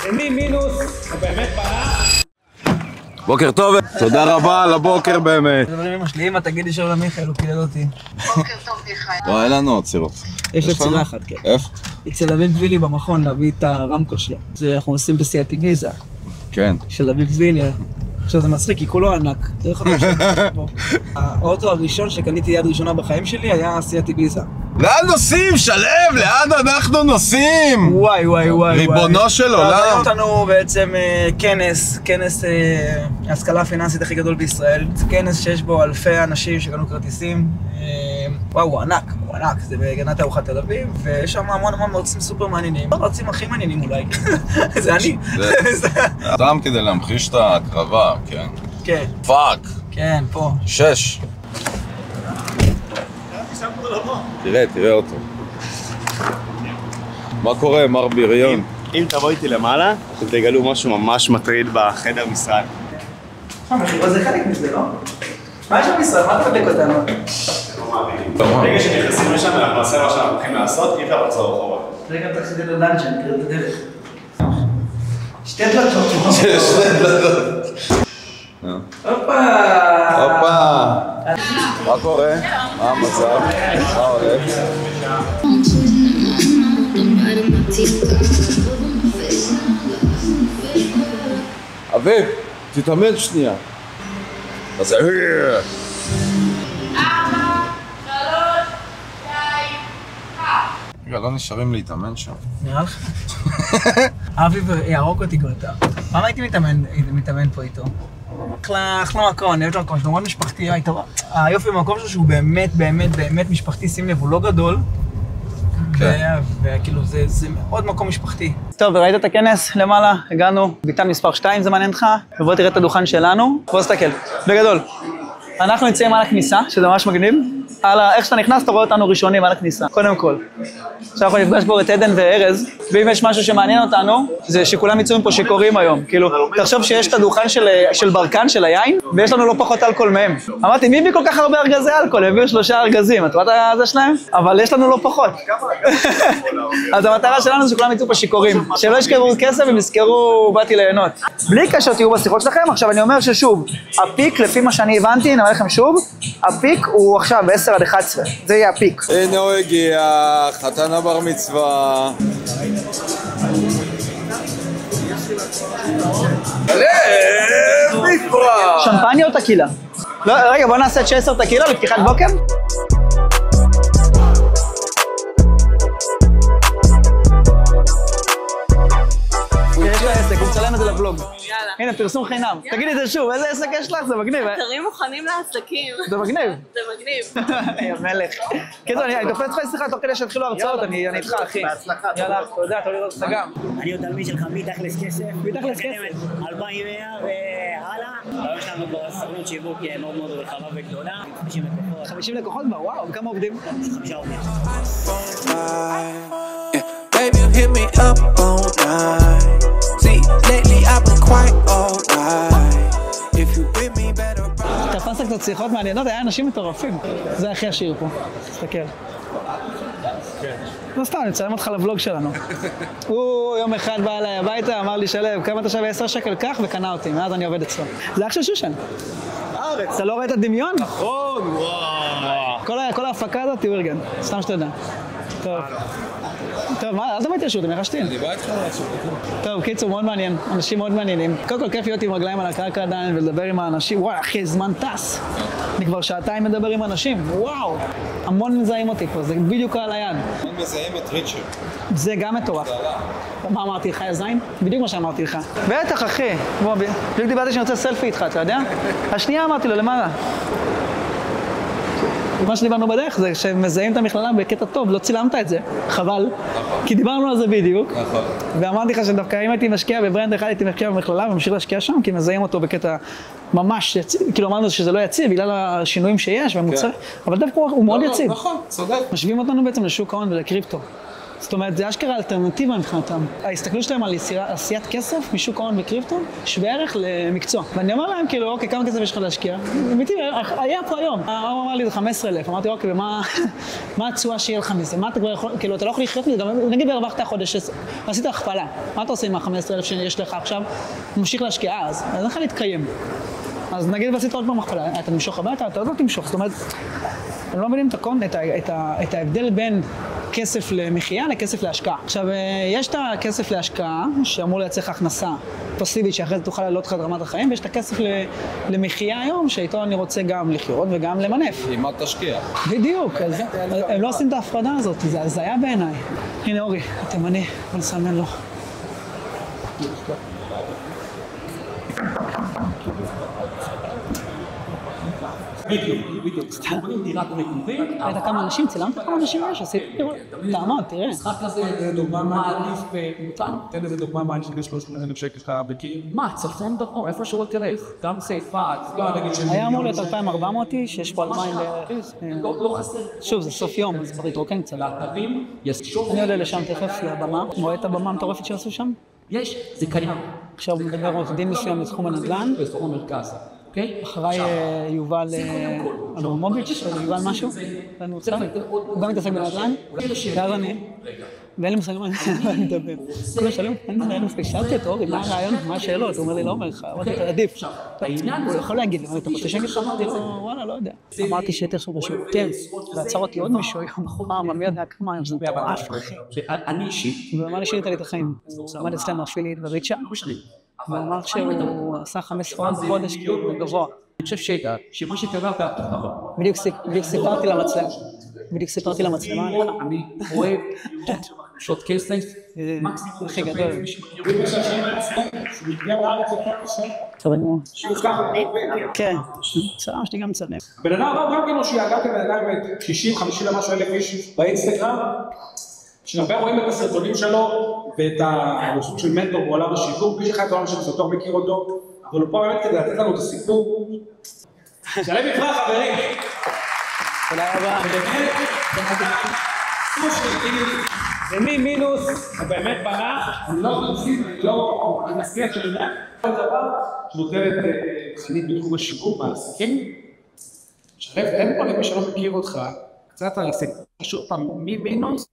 למי מינוס, הוא באמת בנה. בוקר טוב, תודה רבה על הבוקר באמת. דברים אמא שלי, אמא תגידי שלום למיכאל, הוא קילל אותי. בוקר טוב מיכאל. לא, אין לנו עוד צירות. יש לי צירה אחת, כן. איפה? אצל אביב וילי במכון להביא את הרמקול שלו. זה אנחנו עושים בסייעתי גיזה. כן. של אביב וילי. עכשיו זה מצחיק, כי כולו ענק. האוטו הראשון שקניתי יד ראשונה בחיים שלי היה סייעתי גיזה. לאן נוסעים, שלב? לאן אנחנו נוסעים? וואי וואי וואי. ריבונו של עולם. יש לנו בעצם כנס ההשכלה הפיננסית הכי גדול בישראל. זה כנס שיש בו אלפי אנשים שקנו כרטיסים. וואו, הוא ענק, זה בגנת ארוחת תל אביב, ויש שם המון מרצים סופר מעניינים. המרצים הכי מעניינים אולי. זה אני. סתם כדי להמחיש את ההקרבה, כן? כן. פאק. כן, פה. 6. תראה אותו. מה קורה, מר בריון? אם תבוא איתי למעלה, אתם תגלו משהו ממש מטריד בחדר משרד. זה חלק מזה, לא? מה יש במשרד? מה אתה מדליק אותנו? ברגע שנכנסים לשם, אנחנו נעשה מה שאנחנו הולכים לעשות, אי אפשר לחזור אחורה. רגע, תחסידי לדאנג'ן, תראה את הדרך. שתי דלתות. שתי דלתות. הופה! מה קורה? מה המצב? מה הולך? אביב, תתאמן שנייה. אז 4, 3, 2, 1. רגע, לא נשארים להתאמן שם. נראה לך? אביב יערוק אותי כבר. פעם הייתי מתאמן פה איתו. אחלה מקום, אני אוהב את המקום שלו, מאוד משפחתי. היופי במקום שלו שהוא באמת משפחתי, שים לב, הוא לא גדול. וכאילו זה מאוד מקום משפחתי. טוב, ראית את הכנס למעלה? הגענו, ביתן מספר 2, זה מעניין אותך? ובוא תראה את הדוכן שלנו. בוא תסתכל, בגדול. אנחנו נמצאים על הכניסה, שזה ממש מגניב. איך שאתה נכנס, אתה רואה אותנו ראשונים על הכניסה, קודם כל. עכשיו אנחנו נפגש פה את עדן וארז, ואם יש משהו שמעניין אותנו, זה שכולם יצאו פה שקוראים היום. כאילו, תחשוב שיש את הדוכן של ברקן, של היין, ויש לנו לא פחות אלכוהול מהם. אמרתי, מי הביא כל כך הרבה ארגזי אלכוהול? הביאו 3 ארגזים, את רואה את זה שלהם? אבל יש לנו לא פחות. אז המטרה שלנו זה שכולם יצאו פה שקוראים. שלא ישכרו כסף והם יזכרו, באתי ליהנות. בלי קשר תהיו בשיחות שלכם, עכשיו אני אומר ששוב, הפיק, לפי מה שאני הבנתי, אני אומר לכם שוב, הפיק הוא עכשיו ב-10 עד 11, זה יהיה הפיק. הנה הוא הגיע, חתן הבר מצווה. שמפניה או טקילה? לא, רגע, בוא נעשה 16 טקילה לפתיחת בוקר. יש לה עסק, הוא מצלם את זה לבלוג. יאללה. הנה, פרסום חינם. תגידי את זה שוב, איזה עסק יש לך? זה מגניב. אתרים מוכנים לעסקים. זה מגניב. זה מגניב. יא מלך. קיצור, אני תופס לך שיחה תוך כדי שהתחילו הרצאות, אני איתך, אחי. בהצלחה. יאללה, תודה, תודה לראות אותך גם. אני עוד תלמיד שלך מתכלס כסף. מתכלס כסף. 2100 והלאה. היום יש לנו בסוכנות שיווק מאוד מאוד רחבה וגדולה. 50 לקוחות. 50 לקוחות כבר, וואו, כמה עובדים? 5 עובדים. Baby, you hit me up all night. See, lately I've been quite alright. If you with me, better. תפסת קצת שיחות מעניינות, היה אנשים מטורפים. זה הכי עשיר פה. תסתכל. לא סתם, אני מצלם אותך לבלוג שלנו. הוא יום אחד בא אליי הביתה, אמר לי שלב, כמה אתה שווה 10 שקל כך וקנה אותי, מאז אני עובד אצלו. זה אח של שושן. אתה לא רואה את הדמיון? נכון, וואו. כל ההפקה הזאת הוא ארגן, סתם שתדע. טוב. טוב, מה, אל תבוא איתי לשוט, הם יחשתים. אני בא איתך לשוט. טוב, קיצור, מאוד מעניין, אנשים מאוד מעניינים. קודם כל כיף להיות עם רגליים על הקרקע עדיין ולדבר עם האנשים. וואי, אחי, זמן טס. אני כבר שעתיים מדבר עם אנשים, וואו. המון מזהים אותי פה, זה בדיוק על היד. הם מזהים את ריצ'רד. זה גם מטורף. מה אמרתי לך, יא זין? בדיוק מה שאמרתי לך. בטח, אחי. בוא, בדיוק דיברתי שאני רוצה סלפי איתך, אתה יודע? השנייה אמרתי לו, למעלה. מה שדיברנו בדרך זה שמזהים את המכללה בקטע טוב, לא צילמת את זה, חבל. כי דיברנו על זה בדיוק. ואמרתי לך שדווקא אם הייתי משקיע בברנד אחד, הייתי משקיע במכללה וממשיך להשקיע שם, כי מזהים אותו בקטע ממש יציב. כאילו אמרנו שזה לא יציב בגלל השינויים שיש והמוצר, אבל דווקא הוא מאוד יציב. נכון, צודק. משווים אותנו בעצם לשוק ההון ולקריפטו. זאת אומרת, זה אשכרה אלטרנטיבה מבחינתם. ההסתכלות שלהם על עשיית כסף משוק ההון וקריפטו, שווה ערך למקצוע. ואני אומר להם, כאילו, אוקיי, כמה כסף יש לך להשקיע? אמיתי, היה פה היום. הוא אמר לי, זה 15,000. אמרתי, אוקיי, ומה התשואה שיהיה לך מזה? מה אתה כבר יכול, כאילו, אתה לא יכול לחיות מזה, נגיד והרווחת החודש, עשית הכפלה. מה אתה עושה עם ה-15,000 שיש לך עכשיו? ממשיך להשקיע אז אין לך להתקיים. אז נגיד ועשית עוד פעם הכפלה, אתה תמשוך הביתה, אתה עוד לא תמשוך. זאת אומרת, הם לא מבינים את ההבדל בין כסף למחיה לכסף להשקעה. עכשיו, יש את הכסף להשקעה, שאמור לייצר לך הכנסה פסיבית, שאחרי זה תוכל לעלות לך את רמת החיים, ויש את הכסף למחיה היום, שאיתו אני רוצה גם לחיות וגם למנף. עם מה תשקיע? בדיוק, הם לא עושים את ההפרדה הזאת, זה היה בעיניי. הנה אורי, תימני, בוא נסמן לו. בדיוק. דירת מגורים. ראית כמה אנשים? צילמת כמה אנשים יש? עשית תעמוד, תראה. משחק כזה, דוגמה מעדיף במותן. תן איזה דוגמה מה יש 300,000 שקל לך בקיר. מה, צפון דרכו, איפה שלא תלך. גם סייפה, היה אמור להיות 2,400 איש, יש פה 2,000 לא חסר. שוב, זה סוף יום, אז כבר התרוקן קצת. לאתרים, יש שוב. אני עולה לשם תכף לבמה, רואה את הבמה המטורפת שעשו שם? יש, זה קיים. עכשיו הוא מדבר עורך דין מסוים לתחום הנדל"ן. בתחום המרכז. אחריי יובל אברמוביץ', יובל משהו, הוא גם מתעסק בנדל"ן, ואז אני, ואין לי מושג מה אני מדבר. כולם שואלים, אין לי מושג, שאלתי אותו, אורי, מה הרעיון, מה השאלות? הוא אומר לי, לא אומר לך, אמרתי, עדיף. הוא יכול להגיד לי, אתה רוצה שאני לך? אמרתי לו, וואלה, לא יודע. אמרתי שהייתי עכשיו בשירותים, ועצר אותי עוד מישהו היום, מי יודע כמה היום, זה מטורף, אחי. אני אישית. ואמר לי שינית לי את החיים. הוא עמד אצלנו אפילית בריצ'ה. הוא אמר שהוא עשה 15 בחודש כאילו גבוה. אני חושב שמה שקרה בדיוק סיפרתי למצלמה. אני אוהב שוט קייסטייס. הכי גדול. טוב, אני אומר. כן, צלם שלי גם צלם. הבן אדם הבא גם כן או שיגעתם בן אדם 60-50 למשהו אלף איש באינסטגרם, שהרבה רואים את הסרטונים שלו ואת הרשות של מנטור בעולם השיווק, מי שחי את העולם של סרטור מכיר אותו, אבל הוא פה באמת כדי לתת לנו את הסיפור. שלם יפרח חברים. תודה רבה. ומי מינוס, הוא באמת בנה, אני לא מנסה את שלי, כל דבר שנותנת תכנית בתחום השיווק מהעסקים. שלם, אין פה למי שלא מכיר אותך, קצת הרסק, פשוט פעם מי מינוס,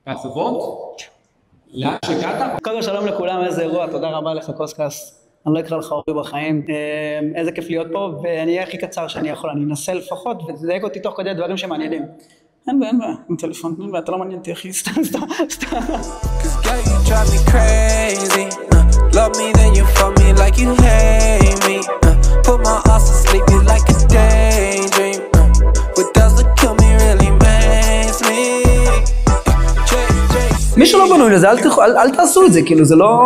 מהצוות, לאן שהגעת? קודם כל שלום לכולם, איזה אירוע, תודה רבה לך קוסקס. אני לא אקרא לך אורי בחיים, איזה כיף להיות פה, ואני אהיה הכי קצר שאני יכול, אני אנסה לפחות, ותדייק אותי תוך כדי דברים שמעניינים. אין בעיה, עם טלפון, אין בעיה, אתה לא מעניין אותי אחי, סתם. מישהו לא בנוי לזה, אל תעשו את זה, כאילו זה לא...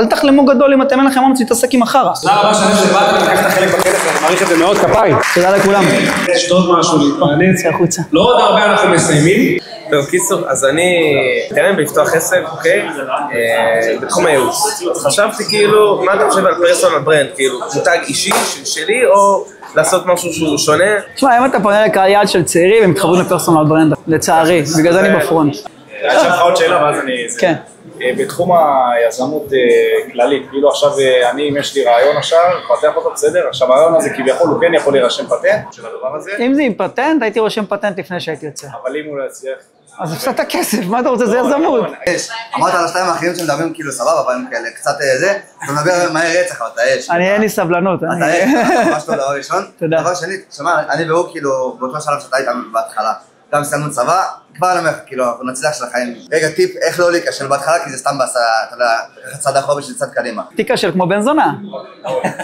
אל תחלמו גדול אם אתם אין לכם אומץ להתעסק עם החרא. תודה רבה שאני שבאת, אני לקחת חלק בכנס, אני מעריך את זה מאוד, כפיים. תודה לכולם. יש עוד משהו להתפרנץ. צא החוצה. לא עוד הרבה אנחנו מסיימים. טוב, קיצור, אז אני מתכנן בלפתוח עסק, אוקיי? בתחום הייעוץ. אז חשבתי כאילו, מה אתה חושב על פרסונל ברנד? כאילו, מותג אישי שלי או לעשות משהו שהוא שונה? תשמע, אם אתה פונה לקהל יעד של צעירים, הם מתחברים לפרסונל ברנד, לצערי, בגלל זה אני בפרונט. יש לך עוד שאלה ואז אני... כן. בתחום היזמות כללית, כאילו עכשיו אני, אם יש לי רעיון עכשיו, פתח אותו בסדר, עכשיו הרעיון הזה כביכול הוא כן יכול להירשם פטנט של הדבר הזה. אם זה עם פטנט, הייתי רושם פטנט לפני שהייתי יוצא. אבל אם הוא לא יצליח... אז הפסדת כסף, מה אתה רוצה? זה יזמות. אמרת על השתיים האחרים שמדברים כאילו סבבה, אבל הם כאלה קצת זה, אתה מדבר מהר רצח, אבל אתה אש. אין לי סבלנות. אתה אש, ממש טוב דבר ראשון. תודה. דבר שני, שמע, אני והוא כאילו באותו שלב שאתה היית בהתחלה. גם סיימנו צבא, כבר אני אומר, כאילו, אנחנו נצליח של החיים. רגע, טיפ, איך לא להיכשל בהתחלה, כי זה סתם בעשה, אתה יודע, צד אחורה בשביל צד קדימה. תיכשל כמו בן זונה.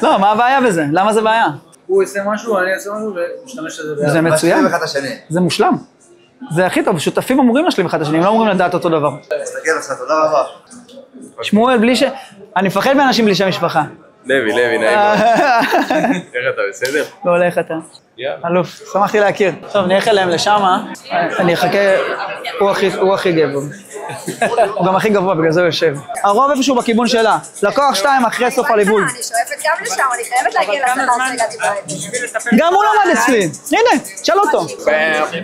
לא, מה הבעיה בזה? למה זה בעיה? הוא יעשה משהו, אני אעשה משהו, ומשתמש לזה. זה מצוין. אחד השני. זה מושלם. זה הכי טוב, שותפים אמורים להשלים אחד השני, הם לא אמורים לדעת אותו דבר. תסתכל לך, תודה רבה. שמואל, בלי ש... אני מפחד מאנשים בלי שם משפחה. לוי, נעים. איך אתה, בסדר? לא הולך אתה. אלוף, שמחתי להכיר. טוב, נלך אליהם לשמה, אני אחכה, הוא הכי גבר. הוא גם הכי גבוה, בגלל זה הוא יושב. הרוב איפשהו בכיוון שלה. לקוח 2 אחרי סוף הליווי. אני שואפת גם לשם, אני חייבת להגיע לשכר שהגעתי בעת. גם הוא למד אצלי. הנה, תשאל אותו.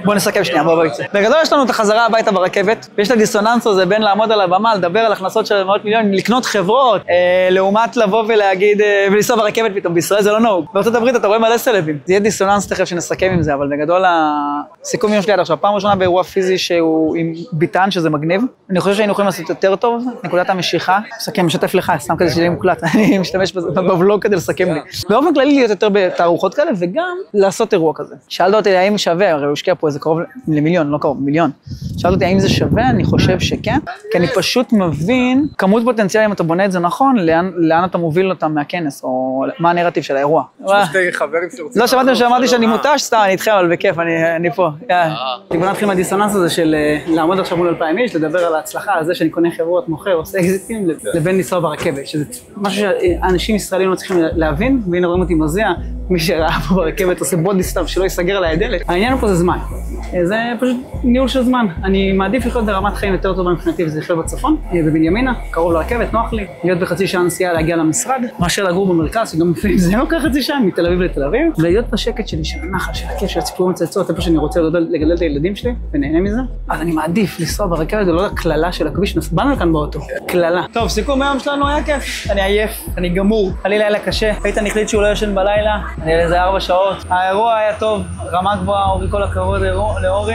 בוא נסכם שנייה, בוא ביצא. בגדול יש לנו את החזרה הביתה ברכבת, ויש את הדיסוננס הזה בין לעמוד על הבמה, לדבר על הכנסות של מאות מיליון, לקנות חברות, לעומת לבוא ולהגיד, ולנסוע ברכבת פתאום, בישראל זה לא נהוג. בארצות הברית אתה רואה מלא סלבים. זה יהיה דיסוננס תכף שנסכם עם זה, אבל בגדול הסיכום יום שלי עד עכשיו, פעם ראשונה באירוע פיזי שהוא עם ביטן, שזה מגניב. אני חושב שהיינו יכולים לעשות יותר טוב, נקודת המשיכה. מסכם, משתף לך, סתם כזה שיהיה מוקלט. אני משתמש בבלוג כדי לסכם לי. באופן כללי להיות יותר בתערוכות כאלה, וגם לעשות אירוע כזה. שאלת אותי האם שווה, הרי הוא השקיע פה איזה קרוב למיליון, לא קרוב, מיליון. שאלת אותי האם זה שווה, אני חושב שכן, כי אני פשוט מבין כמות פוטנציאל אם אתה בונה את זה נכון, לאן אתה מוביל אותם מהכנס, או מה הנרטיב של האירוע. לא שמעתם שאמרתי שאני מותש, סתם, אני איתכם, אבל בכיף, אני פה. בוא נתחיל מהדיסוננס הזה של לעמוד עכשיו מול 2,000 איש, לדבר על ההצלחה, על זה שאני קונה חברות, מוכר, עושה אקזיטים, לבין לנסוע ברכבת, שזה משהו שאנשים ישראלים לא צריכים להבין, והנה רואים אותי מזיע, מי שראה פה ברכבת עושה בודי סטאפ שלא יסגר על הדלת. העניין פה זה זמן. זה פשוט ניהול של זמן. אני מעדיף לחיות ברמת חיים יותר טובה מבחינתי, וזה לחיות בצפון, בבנימינה, קרוב לרכבת, נוח לי, להיות בחצי שעה נסיעה להגיע למשרד, מאשר לגור במרכז, שגם לפעמים זה לא ככה חצי שעה, מתל אביב לתל אביב, ולהיות בשקט שלי, של הנחל, של הכיף, של הציפורים הצייצות, איפה שאני רוצה לגדל את הילדים שלי, ונהנה מזה. אז אני מעדיף לנסוע ברכבת, ולא לקללה של הכביש, באנו לכאן באוטו, קללה. טוב, סיכום היום שלנו היה כיף. אני עייף, אני גמור, היה לילה קשה. איתן החליט שהוא לא ישן בלילה, אני על איזה 4 שעות. האירוע היה טוב, רמה גבוהה, אורי, כל הכבוד לאורי.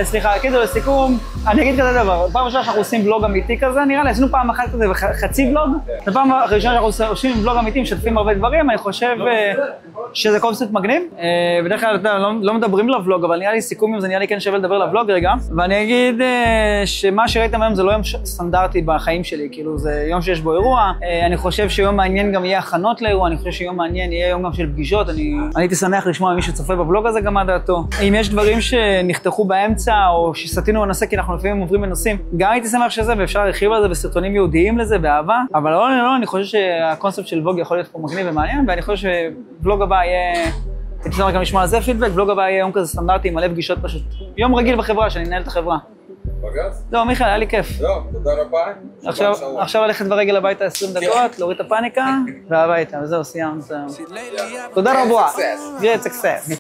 סליחה, כאילו לסיכום, אני אגיד כזה דבר, פעם ראשונה שאנחנו עושים ולוג אמיתי כזה, נראה לי, עשינו פעם אחת כזה וחצי ולוג, ופעם ראשונה שאנחנו עושים ולוג אמיתי, משתפים הרבה דברים, אני חושב שזה קונספט מגניב. בדרך כלל לא מדברים לוולוג, אבל נראה לי סיכום אם זה נראה לי כן שווה לדבר לוולוג רגע, ואני אגיד שמה שראיתם היום זה לא יום סטנדרטי בחיים שלי, כאילו זה יום שיש בו אירוע, אני חושב שיום מעניין גם יהיה הכנות לאירוע, אני חושב שיום מעניין יהיה יום גם של פגישות, אני הייתי שמח לשמוע מי שצופה בוולוג הזה גם מה דעתו. אם יש דברים שנחתכו באמצע או שסטינו בנושא כי אנחנו לפעמים עוברים בנושאים, גם הייתי שמח שזה ואפשר להרחיב על זה בסרטונים יהודיים לזה באהבה, אבל לא, אני חושב שהקונספט של ולוג יכול להיות פה מגניב ומעניין, ואני חושב שוולוג הבא יהיה, הייתי שמח גם לשמוע על זה פידבק, ולוג הבא יהיה יום כזה סטנדרטי עם מלא פגישות פשוט, יום רגיל בחברה שאני אנהל את החברה. לא, מיכאל, היה לי כיף. תודה רבה. עכשיו ללכת ברגל הביתה 20 דקות, להוריד את הפאניקה, והביתה, וזהו, סיימת. תודה רבה. Great success.